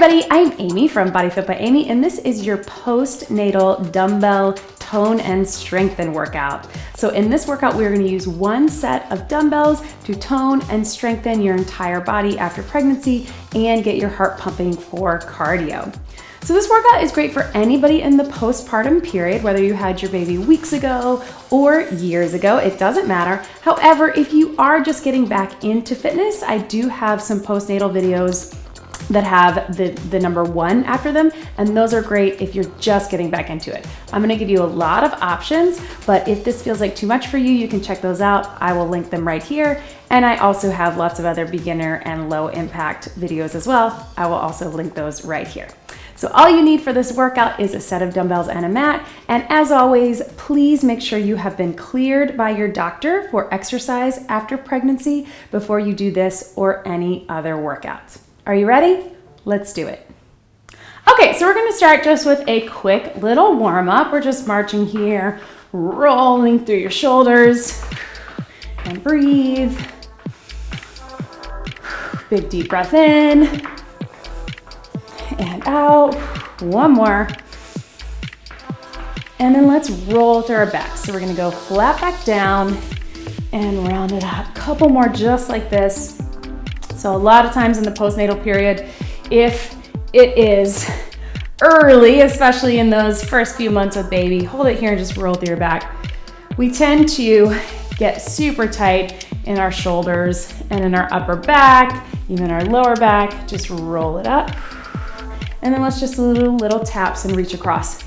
everybody, I'm Amy from BodyFit by Amy, and this is your postnatal dumbbell tone and strengthen workout. So in this workout, we're going to use one set of dumbbells to tone and strengthen your entire body after pregnancy and get your heart pumping for cardio. So this workout is great for anybody in the postpartum period, whether you had your baby weeks ago or years ago, it doesn't matter. However, if you are just getting back into fitness, I do have some postnatal videos that have the number 1 after them, and those are great if you're just getting back into it. I'm gonna give you a lot of options, but if this feels like too much for you, you can check those out. I will link them right here, and I also have lots of other beginner and low impact videos as well. I will also link those right here. So all you need for this workout is a set of dumbbells and a mat, and as always, please make sure you have been cleared by your doctor for exercise after pregnancy before you do this or any other workout. Are you ready? Let's do it. Okay, so we're gonna start just with a quick little warm up. We're just marching here, rolling through your shoulders, and breathe. Big deep breath in, and out. One more. And then let's roll through our back. So we're gonna go flat back down and round it out. Couple more just like this. So a lot of times in the postnatal period, if it is early, especially in those first few months with baby, hold it here and just roll through your back. We tend to get super tight in our shoulders and in our upper back, even our lower back. Just roll it up. And then let's just little taps and reach across.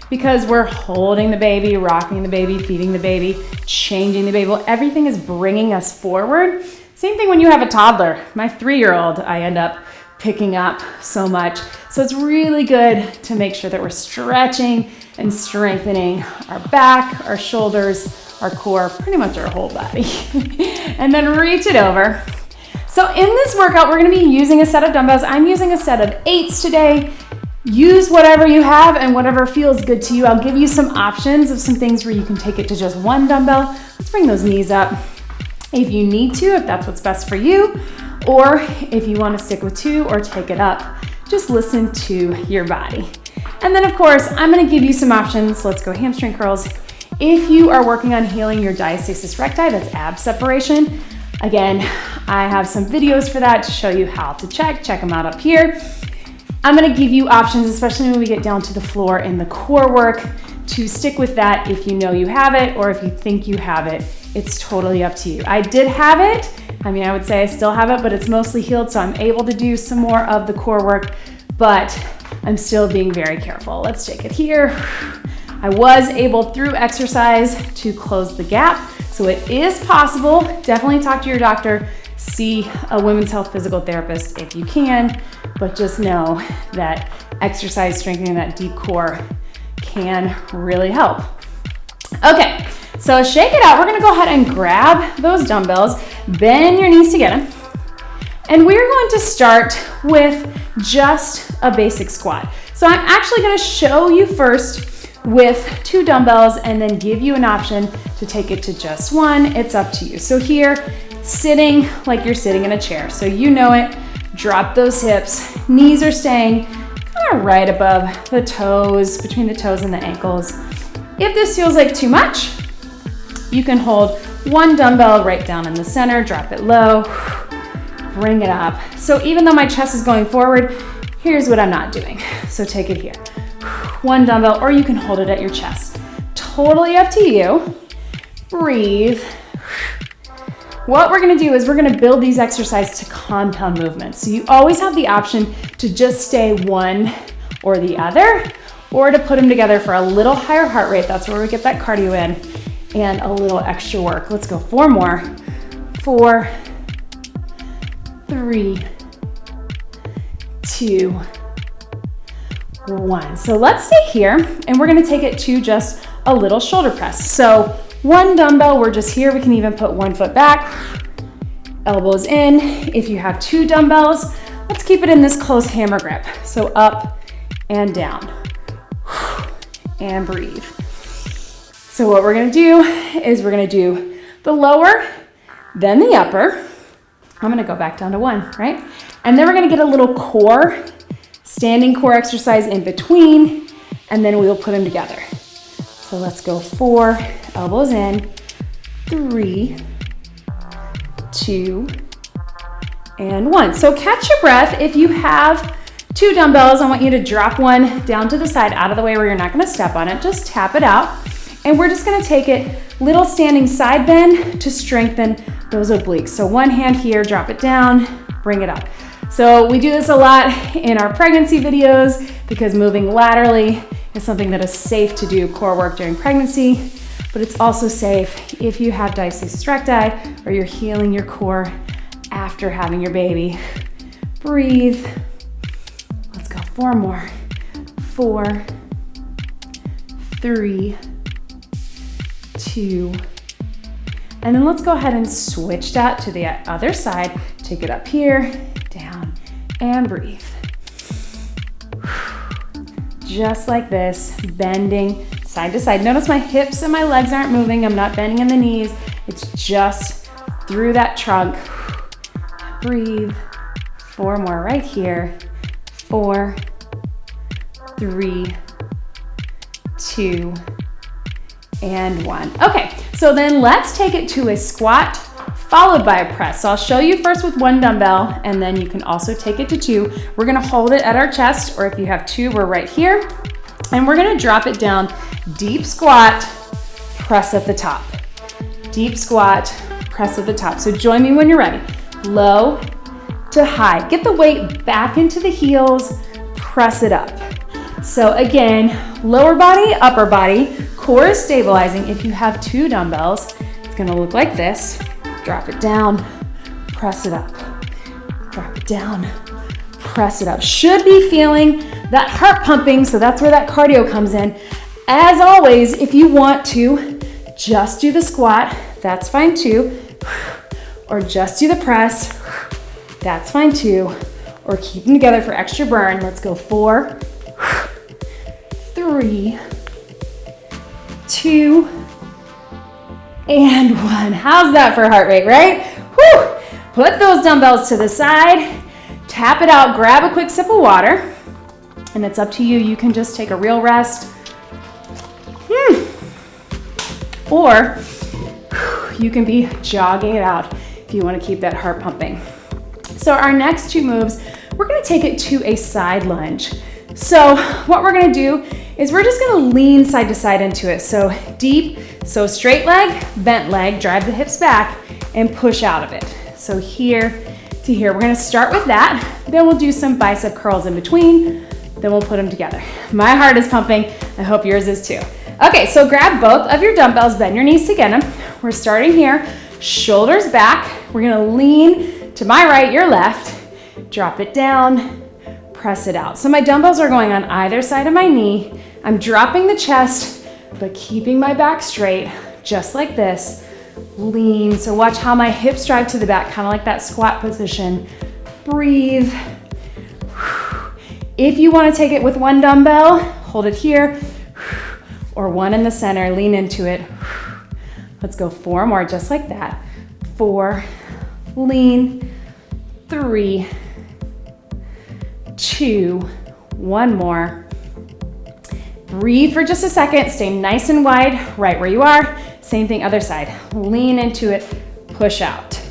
Because we're holding the baby, rocking the baby, feeding the baby, changing the baby. Well, everything is bringing us forward. Same thing when you have a toddler. My 3-year-old, I end up picking up so much. So it's really good to make sure that we're stretching and strengthening our back, our shoulders, our core, pretty much our whole body. And then reach it over. So in this workout, we're gonna be using a set of dumbbells. I'm using a set of 8s today. Use whatever you have and whatever feels good to you. I'll give you some options of some things where you can take it to just one dumbbell. Let's bring those knees up if you need to, if that's what's best for you, or if you want to stick with 2 or take it up. Just listen to your body. And then of course, I'm going to give you some options. Let's go hamstring curls. If you are working on healing your diastasis recti, that's ab separation, again, I have some videos for that to show you how to check them out up here. I'm going to give you options, especially when we get down to the floor in the core work, to stick with that if you know you have it or if you think you have it. It's totally up to you. I did have it. I mean, I would say I still have it, but it's mostly healed, so I'm able to do some more of the core work, but I'm still being very careful. Let's take it here. I was able, through exercise, to close the gap, so it is possible. Definitely talk to your doctor. See a women's health physical therapist if you can, but just know that exercise strengthening that deep core can really help. Okay, so shake it out. We're gonna go ahead and grab those dumbbells, bend your knees to get them, and we're going to start with just a basic squat. So I'm actually gonna show you first with 2 dumbbells and then give you an option to take it to just 1. It's up to you. So here, sitting like you're sitting in a chair. So you know it, drop those hips, knees are staying kind of right above the toes, between the toes and the ankles. If this feels like too much, you can hold 1 dumbbell right down in the center, drop it low, bring it up. So even though my chest is going forward, here's what I'm not doing. So take it here. 1 dumbbell, or you can hold it at your chest. Totally up to you. Breathe. What we're gonna do is we're gonna build these exercises to compound movements. So you always have the option to just stay one or the other, or to put them together for a little higher heart rate. That's where we get that cardio in, and a little extra work. Let's go 4 more. 4, 3, 2, 1. So let's stay here, and we're gonna take it to just a little shoulder press. So 1 dumbbell, we're just here. We can even put 1 foot back, elbows in. If you have 2 dumbbells, let's keep it in this close hammer grip. So up and down. And breathe. So what we're gonna do is we're gonna do the lower, then the upper. I'm gonna go back down to 1, right? And then we're gonna get a little core standing core exercise in between, and then we'll put them together. So let's go 4, elbows in, 3, 2, and 1. So catch your breath. If you have 2 dumbbells, I want you to drop one down to the side, out of the way where you're not gonna step on it. Just tap it out. And we're just gonna take it, little standing side bend to strengthen those obliques. So one hand here, drop it down, bring it up. So we do this a lot in our pregnancy videos because moving laterally is something that is safe to do core work during pregnancy, but it's also safe if you have diastasis recti or you're healing your core after having your baby. Breathe. Let's go 4 more. 4, 3, 2, and then let's go ahead and switch that to the other side. Take it up here, down, and breathe. Just like this, bending side to side. Notice my hips and my legs aren't moving. I'm not bending in the knees. It's just through that trunk. Breathe. 4 more right here. 4, 3, 2, and 1. Okay, so then let's take it to a squat followed by a press. So I'll show you first with 1 dumbbell, and then you can also take it to 2. We're gonna hold it at our chest, or if you have 2, we're right here. And we're gonna drop it down, deep squat, press at the top. Deep squat, press at the top. So join me when you're ready. Low to high. Get the weight back into the heels, press it up. So again, lower body, upper body, core is stabilizing. If you have 2 dumbbells, it's gonna look like this. Drop it down, press it up. Drop it down, press it up. Should be feeling that heart pumping, so that's where that cardio comes in. As always, if you want to just do the squat, that's fine too. Or just do the press, that's fine too. Or keep them together for extra burn. Let's go 4, 3, 2, and 1. How's that for heart rate, right? Whew. Put those dumbbells to the side, tap it out, grab a quick sip of water, and it's up to you. You can just take a real rest. Or you can be jogging it out if you want to keep that heart pumping. So our next 2 moves, we're going to take it to a side lunge. So what we're going to do is we're just going to lean side to side into it. So deep, so straight leg, bent leg, drive the hips back and push out of it. So here to here. We're going to start with that. Then we'll do some bicep curls in between. Then we'll put them together. My heart is pumping. I hope yours is too. Okay, so grab both of your dumbbells, bend your knees to get them. We're starting here, shoulders back. We're going to lean to my right, your left. Drop it down, press it out. So my dumbbells are going on either side of my knee. I'm dropping the chest, but keeping my back straight, just like this. Lean, so watch how my hips drive to the back, kind of like that squat position. Breathe. If you want to take it with 1 dumbbell, hold it here, or 1 in the center, lean into it. Let's go 4 more, just like that. 4, lean, 3, 2, 1 more. Breathe for just a second, stay nice and wide, right where you are. Same thing, other side. Lean into it, push out.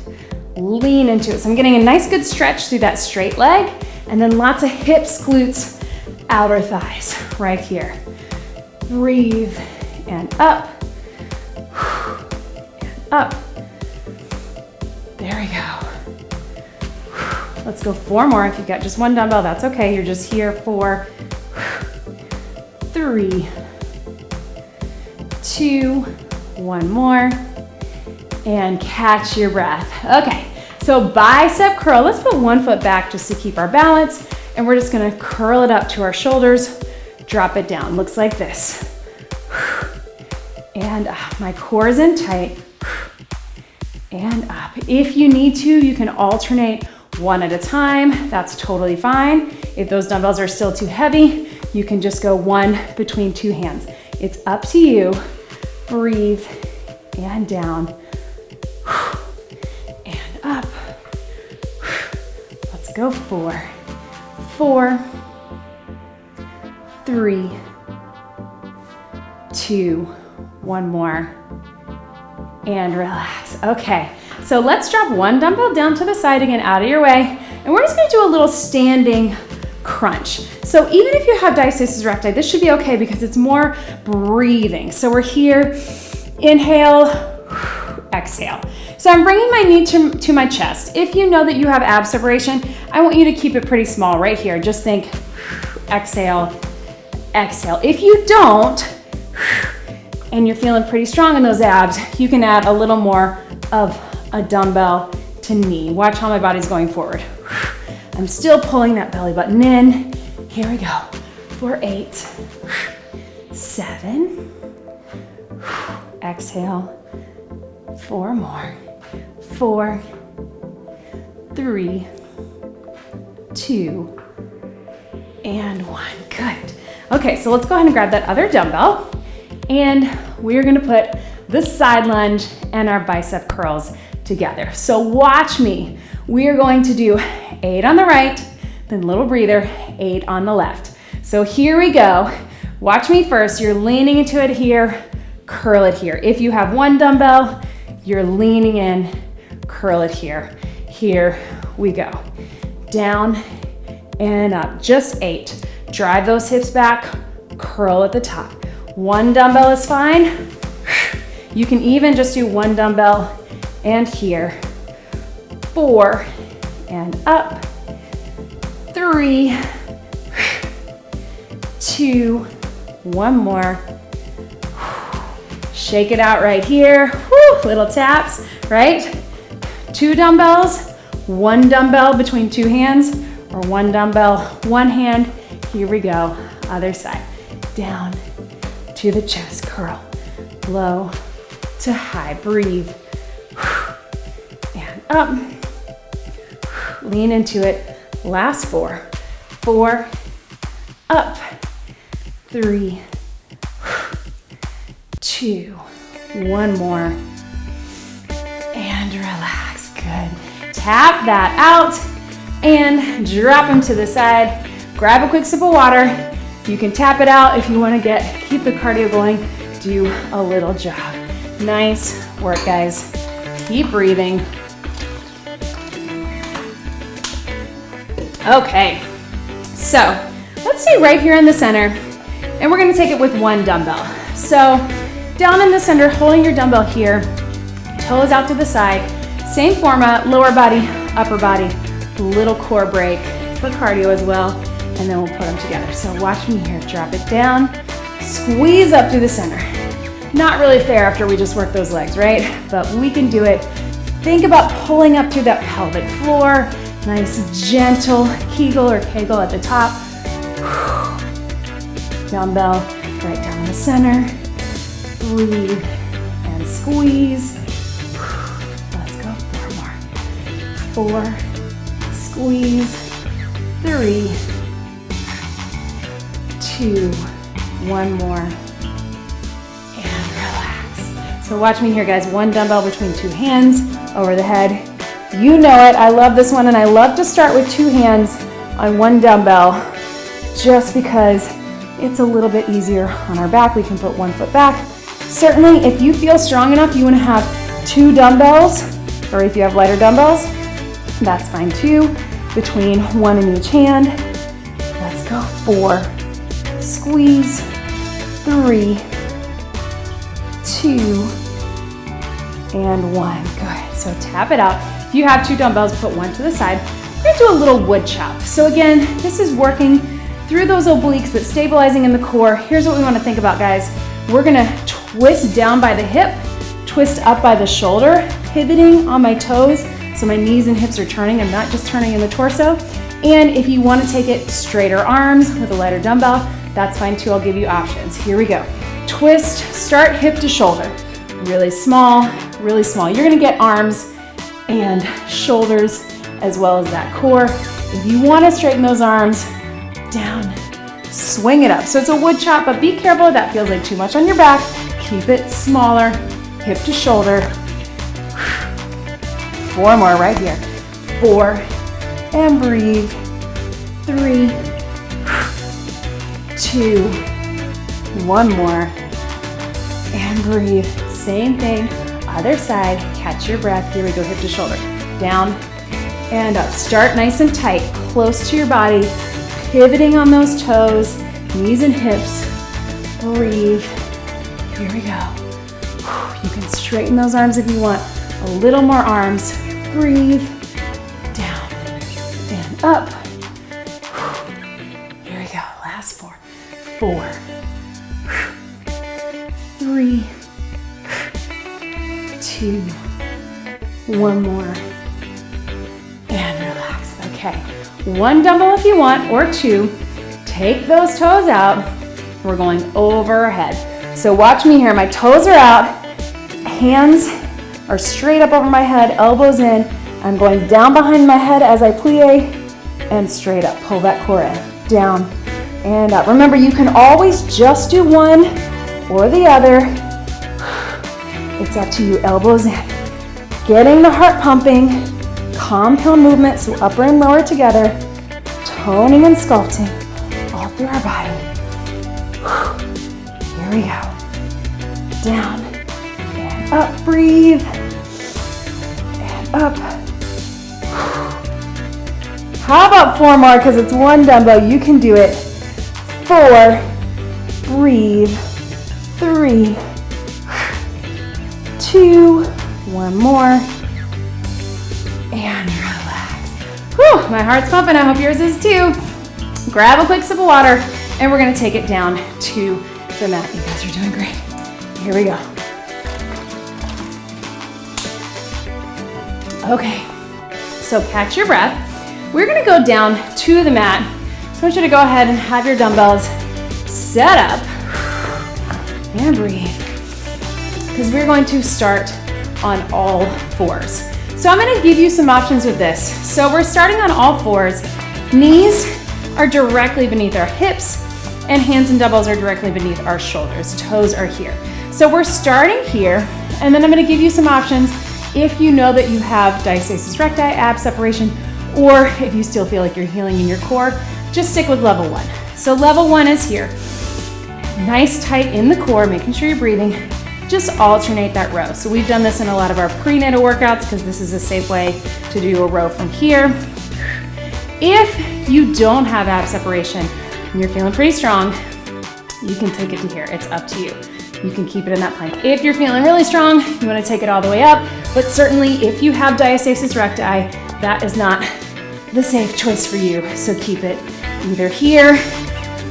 Lean into it. So I'm getting a nice good stretch through that straight leg, and then lots of hips, glutes, outer thighs, right here. Breathe, and up, and up. There we go. Let's go 4 more. If you've got just 1 dumbbell, that's okay. You're just here. 4, 3, 2, 1 more, and catch your breath. Okay, so bicep curl. Let's put 1 foot back just to keep our balance, and we're just gonna curl it up to our shoulders, drop it down. Looks like this. And up. My core is in tight. And up. If you need to, you can alternate 1 at a time. That's totally fine. If those dumbbells are still too heavy, you can just go 1 between 2 hands. It's up to you. Breathe and down and up. Let's go 4, 4, 3, 2, one more, and relax. Okay, so let's drop one dumbbell down to the side again, out of your way, and we're just gonna do a little standing crunch. So even if you have diastasis recti, this should be okay because it's more breathing. So we're here, inhale, exhale. So I'm bringing my knee to my chest. If you know that you have ab separation, I want you to keep it pretty small right here. Just think, exhale, exhale. If you don't, and you're feeling pretty strong in those abs, you can add a little more of a dumbbell to knee. Watch how my body's going forward. I'm still pulling that belly button in. Here we go. For 8, 7, exhale, 4 more, 4, 3, 2, and 1. Good. Okay, so let's go ahead and grab that other dumbbell, and we're gonna put the side lunge and our bicep curls together. So watch me. We are going to do 8 on the right, then little breather, 8 on the left. So here we go. Watch me first. You're leaning into it here, curl it here. If you have one dumbbell, you're leaning in, curl it here. Here we go. Down and up, just 8. Drive those hips back, curl at the top. One dumbbell is fine. You can even just do one dumbbell and here. 4 and up. 3, 2, one more. Shake it out right here. Whew, little taps, right? 2 dumbbells, 1 dumbbell between 2 hands, or 1 dumbbell, 1 hand. Here we go, other side. Down to the chest, curl. Low to high, breathe. And up. Lean into it. Last 4. 4, up. 3, 2, one more. And relax, good. Tap that out and drop them to the side. Grab a quick sip of water. You can tap it out if you want to keep the cardio going. Do a little jog. Nice work, guys. Keep breathing. Okay, so let's stay right here in the center, and we're gonna take it with 1 dumbbell. So down in the center, holding your dumbbell here, toes out to the side, same format, lower body, upper body, little core break for cardio as well, and then we'll put them together. So watch me here, drop it down, squeeze up through the center. Not really fair after we just work those legs, right? But we can do it. Think about pulling up through that pelvic floor. Nice gentle Kegel or Kegel at the top. Dumbbell right down the center. Breathe and squeeze. Let's go, 4 more. 4, squeeze. 3, 2, one more. And relax. So watch me here, guys. 1 dumbbell between 2 hands over the head. You know it, I love this one, and I love to start with 2 hands on 1 dumbbell just because it's a little bit easier on our back. We can put 1 foot back. Certainly, if you feel strong enough, you want to have 2 dumbbells, or if you have lighter dumbbells, that's fine too, between 1 in each hand. Let's go, 4, squeeze, 3, 2, and 1. Good, so tap it out. If you have 2 dumbbells, put 1 to the side. We're gonna do a little wood chop. So again, this is working through those obliques, but stabilizing in the core. Here's what we wanna think about, guys. We're gonna twist down by the hip, twist up by the shoulder, pivoting on my toes, so my knees and hips are turning. I'm not just turning in the torso. And if you wanna take it straighter arms with a lighter dumbbell, that's fine too. I'll give you options. Here we go. Twist, start hip to shoulder. Really small, really small. You're gonna get arms and shoulders as well as that core. If you want to straighten those arms, down, swing it up. So it's a wood chop, but be careful if that feels like too much on your back. Keep it smaller, hip to shoulder. 4 more right here. 4, and breathe. 3, 2, one more, and breathe. Same thing, other side, catch your breath. Here we go, hip to shoulder, down and up. Start nice and tight, close to your body, pivoting on those toes, knees and hips. Breathe. Here we go. You can straighten those arms if you want. A little more arms. Breathe. Down and up. Here we go. Last 4. 4. 3. 2. One more. And relax. Okay. One dumbbell if you want, or 2. Take those toes out. We're going overhead. So watch me here. My toes are out. Hands are straight up over my head, elbows in. I'm going down behind my head as I plie and straight up. Pull that core in. Down and up. Remember, you can always just do one or the other. It's up to you. Elbows in. Getting the heart pumping. Compound movement, so upper and lower together. Toning and sculpting all through our body. Here we go. Down and up. Breathe. And up. How about 4 more? Because it's one dumbbell. You can do it. 4. Breathe. 3. 2. One more. And relax. Whew, my heart's pumping. I hope yours is too. Grab a quick sip of water, and we're going to take it down to the mat. You guys are doing great. Here we go. Okay, so catch your breath. We're going to go down to the mat. So I want you to go ahead and have your dumbbells set up and breathe, because we're going to start on all 4s. So I'm going to give you some options with this. So we're starting on all 4s. Knees are directly beneath our hips, and hands and dumbbells are directly beneath our shoulders. Toes are here. So we're starting here, and then I'm going to give you some options if you know that you have diastasis recti, ab separation, or if you still feel like you're healing in your core, just stick with level 1. So level 1 is here. Nice tight in the core, making sure you're breathing. Just alternate that row. So we've done this in a lot of our prenatal workouts because this is a safe way to do a row from here. If you don't have ab separation and you're feeling pretty strong, you can take it to here. It's up to you. You can keep it in that plank. If you're feeling really strong, you want to take it all the way up. But certainly if you have diastasis recti, that is not the safe choice for you. So keep it either here,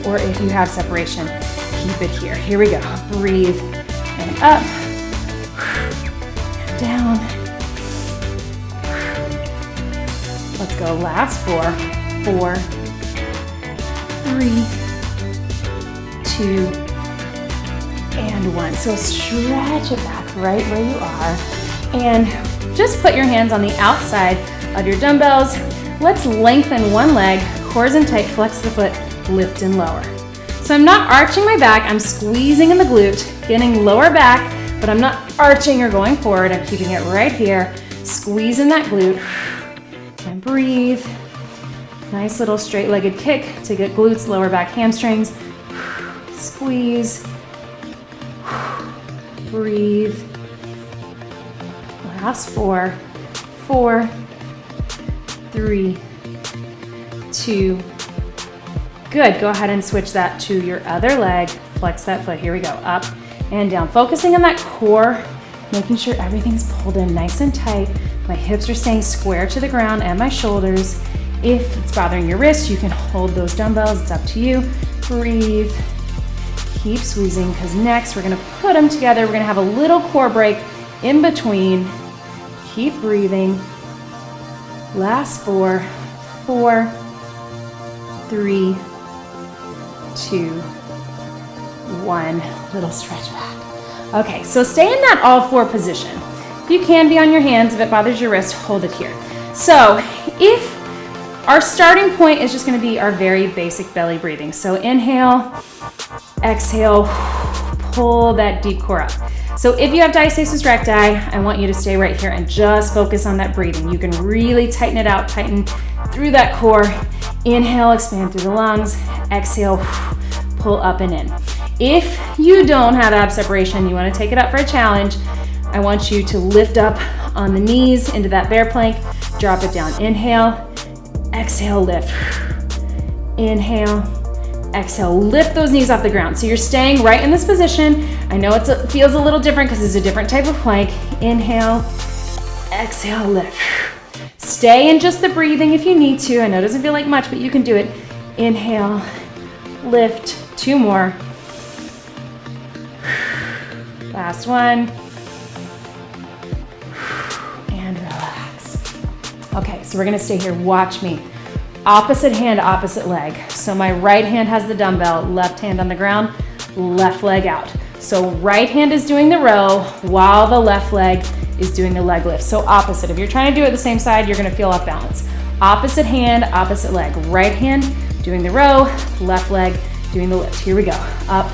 or if you have separation, keep it here. Here we go. Breathe. And up, and down. Let's go, last 4. 4, 3, 2, and 1. So stretch it back right where you are. And just put your hands on the outside of your dumbbells. Let's lengthen one leg, cores in tight, flex the foot, lift and lower. So I'm not arching my back, I'm squeezing in the glute, getting lower back, but I'm not arching or going forward. I'm keeping it right here, squeezing that glute, and breathe. Nice little straight-legged kick to get glutes, lower back, hamstrings. Squeeze, breathe. Last 4, 4, 3, 2, good. Go ahead and switch that to your other leg. Flex that foot. Here we go. Up and down. Focusing on that core, making sure everything's pulled in nice and tight. My hips are staying square to the ground and my shoulders. If it's bothering your wrist, you can hold those dumbbells. It's up to you. Breathe. Keep squeezing, because next we're going to put them together. We're going to have a little core break in between. Keep breathing. Last 4, 4, 3, 2, 1. Little stretch back. Okay, so stay in that all 4 position. If you can be on your hands, if it bothers your wrist, hold it here. So if our starting point is just going to be our very basic belly breathing. So inhale, exhale, pull that deep core up. So if you have diastasis recti, I want you to stay right here and just focus on that breathing. You can really tighten it out, tighten through that core. Inhale, expand through the lungs. Exhale, pull up and in. If you don't have ab separation, you want to take it up for a challenge, I want you to lift up on the knees into that bear plank, drop it down. Inhale, exhale, lift. Inhale, exhale, lift those knees off the ground. So you're staying right in this position. I know it feels a little different because it's a different type of plank. Inhale, exhale, lift. Stay in just the breathing if you need to. I know it doesn't feel like much, but you can do it. Inhale, lift, 2 more. Last one. And relax. Okay, so we're gonna stay here. Watch me. Opposite hand, opposite leg. So my right hand has the dumbbell, left hand on the ground, left leg out. So right hand is doing the row while the left leg is doing the leg lift. So opposite. If you're trying to do it the same side, you're gonna feel off balance. Opposite hand, opposite leg. Right hand doing the row, left leg doing the lift. Here we go. Up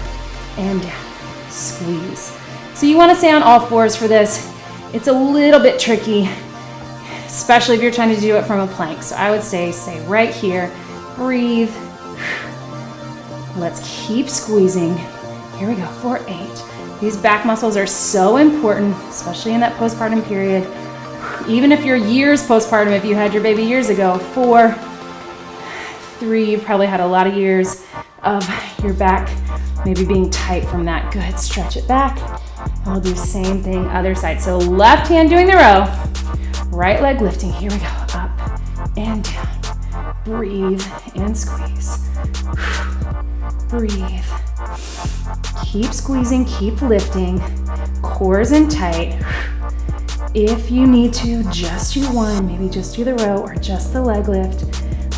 and down. Squeeze. So you wanna stay on all fours for this. It's a little bit tricky, especially if you're trying to do it from a plank. So I would say stay right here, breathe. Let's keep squeezing. Here we go, for 8. These back muscles are so important, especially in that postpartum period. Even if you're years postpartum, if you had your baby years ago. 4, 3, you've probably had a lot of years of your back maybe being tight from that. Good, stretch it back. We'll do same thing, other side. So left hand doing the row, right leg lifting. Here we go, up and down. Breathe and squeeze. Breathe. Keep squeezing, keep lifting. Core's in tight. If you need to, just do 1, maybe just do the row or just the leg lift.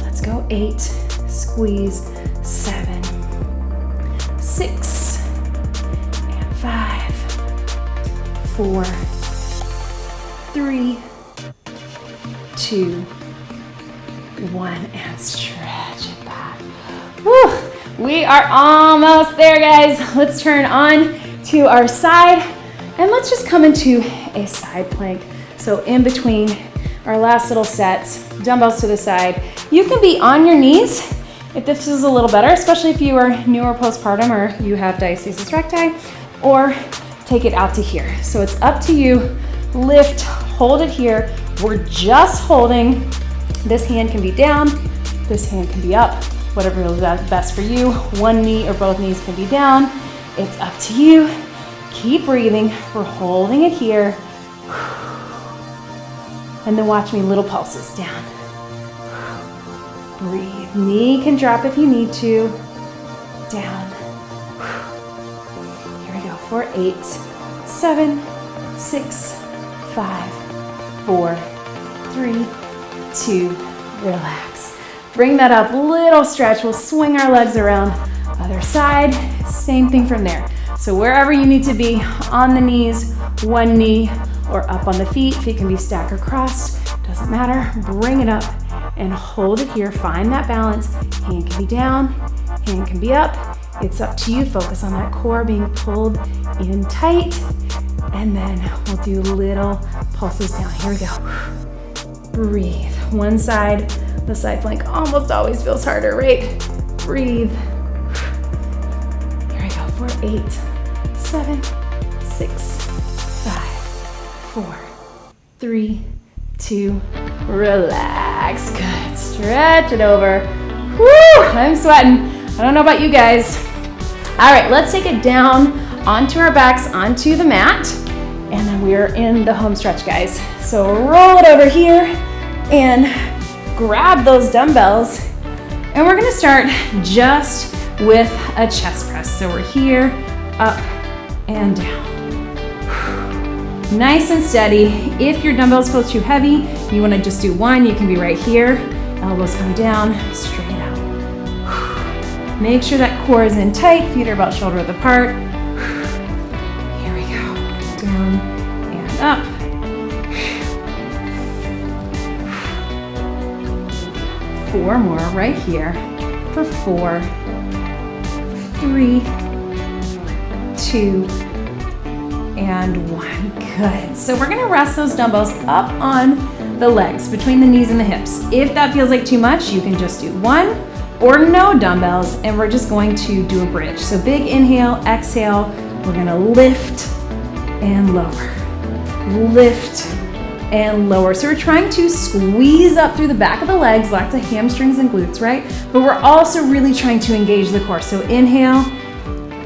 Let's go 8, squeeze, 7, 6, and 5, 4, 3, 2, 1, and stretch it back. Woo! We are almost there, guys. Let's turn on to our side and let's just come into a side plank. So in between our last little sets, dumbbells to the side. You can be on your knees if this is a little better, especially if you are newer postpartum or you have diastasis recti, or take it out to here. So it's up to you. Lift, hold it here. We're just holding. This hand can be down, this hand can be up, whatever is best for you. One knee or both knees can be down. It's up to you. Keep breathing. We're holding it here. And then watch me, little pulses down. Breathe. Knee can drop if you need to. Down. Here we go for 8, 7, 6, 5, 4, 3, 2, relax. Bring that up, little stretch. We'll swing our legs around. Other side, same thing from there. So wherever you need to be, on the knees, one knee, or up on the feet. Feet can be stacked or crossed, doesn't matter. Bring it up and hold it here. Find that balance. Hand can be down, hand can be up. It's up to you. Focus on that core being pulled in tight. And then we'll do little pulses down. Here we go. Breathe. One side. The side plank almost always feels harder, right? Breathe. Here we go for 8, 7, 6, 5, 4, 3, 2, relax. Good. Stretch it over. Woo! I'm sweating. I don't know about you guys. All right, let's take it down onto our backs, onto the mat, and then we're in the home stretch, guys. So roll it over here and grab those dumbbells, and we're gonna start just with a chest press. So we're here, up and down. Nice and steady. If your dumbbells feel too heavy, you wanna just do 1, you can be right here. Elbows come down, straight out. Make sure that core is in tight, feet are about shoulder width apart. Here we go, down and up. 4 more right here for 4, 3, 2, and 1. Good. So we're gonna rest those dumbbells up on the legs, between the knees and the hips. If that feels like too much, you can just do 1 or no dumbbells, and we're just going to do a bridge. So big inhale, exhale, we're gonna lift and lower, lift and lower. So we're trying to squeeze up through the back of the legs, lots of hamstrings and glutes, right? But we're also really trying to engage the core. So inhale,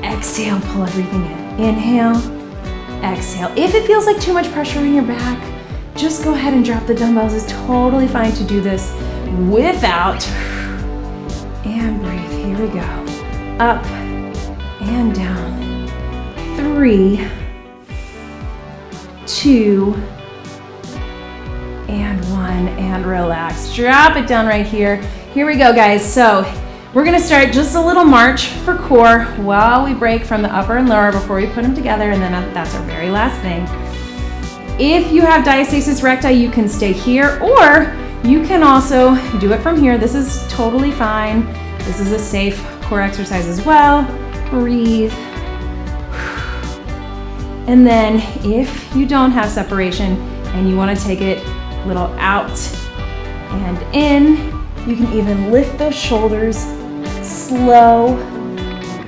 exhale, pull everything in. Inhale, exhale. If it feels like too much pressure on your back, just go ahead and drop the dumbbells. It's totally fine to do this without. And breathe, here we go. Up and down. 3, 2, and 1, and relax. Drop it down right here. Here we go, guys. So we're gonna start just a little march for core while we break from the upper and lower before we put them together, and then that's our very last thing. If you have diastasis recti, you can stay here, or you can also do it from here. This is totally fine. This is a safe core exercise as well. Breathe. And then if you don't have separation and you wanna take it a little out and in, you can even lift those shoulders, slow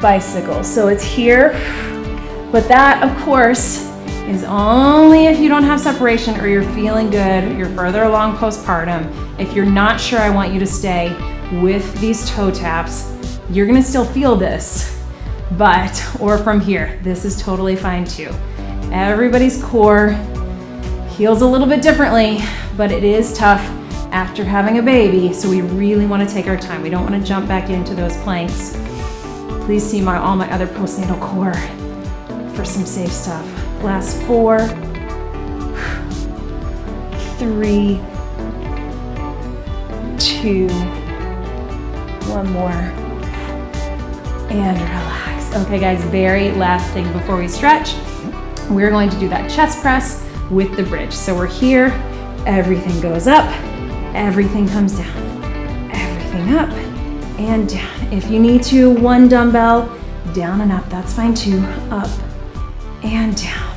bicycle. So it's here, but that of course is only if you don't have separation or you're feeling good, you're further along postpartum. If you're not sure, I want you to stay with these toe taps. You're gonna still feel this, or from here, this is totally fine too. Everybody's core heals a little bit differently, but it is tough after having a baby, so we really want to take our time. We don't want to jump back into those planks. Please see all my other postnatal core for some safe stuff. Last 4, 3, 2, 1 more, and relax. Okay guys, very last thing before we stretch, we're going to do that chest press with the bridge. So we're here, everything goes up, everything comes down, everything up and down. If you need to, 1 dumbbell, down and up, that's fine too. Up and down.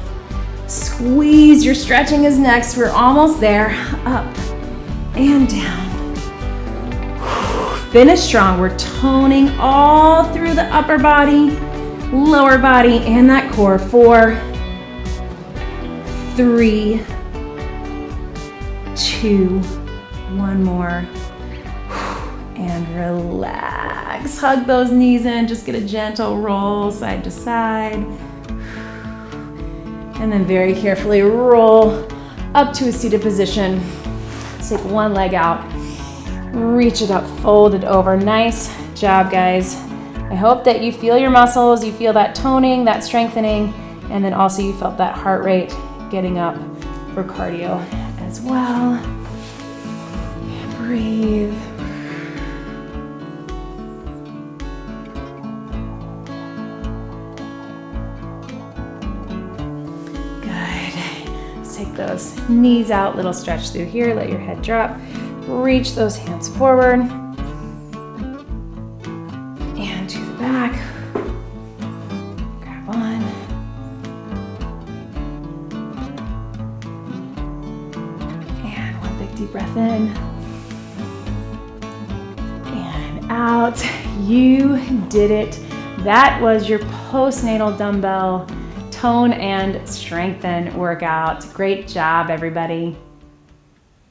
Squeeze, your stretching is next. We're almost there. Up and down. Finish strong. We're toning all through the upper body, lower body, and that core. 4, 3, 2, 1 more, and relax. Hug those knees in, just get a gentle roll side to side. And then very carefully roll up to a seated position. Take 1 leg out, reach it up, fold it over. Nice job, guys. I hope that you feel your muscles, you feel that toning, that strengthening, and then also you felt that heart rate getting up for cardio as well. Breathe. Good. Let's take those knees out, little stretch through here, let your head drop. Reach those hands forward and to the back. Grab on. And 1 big deep breath in. And out. You did it. That was your postnatal dumbbell tone and strengthen workout. Great job, everybody.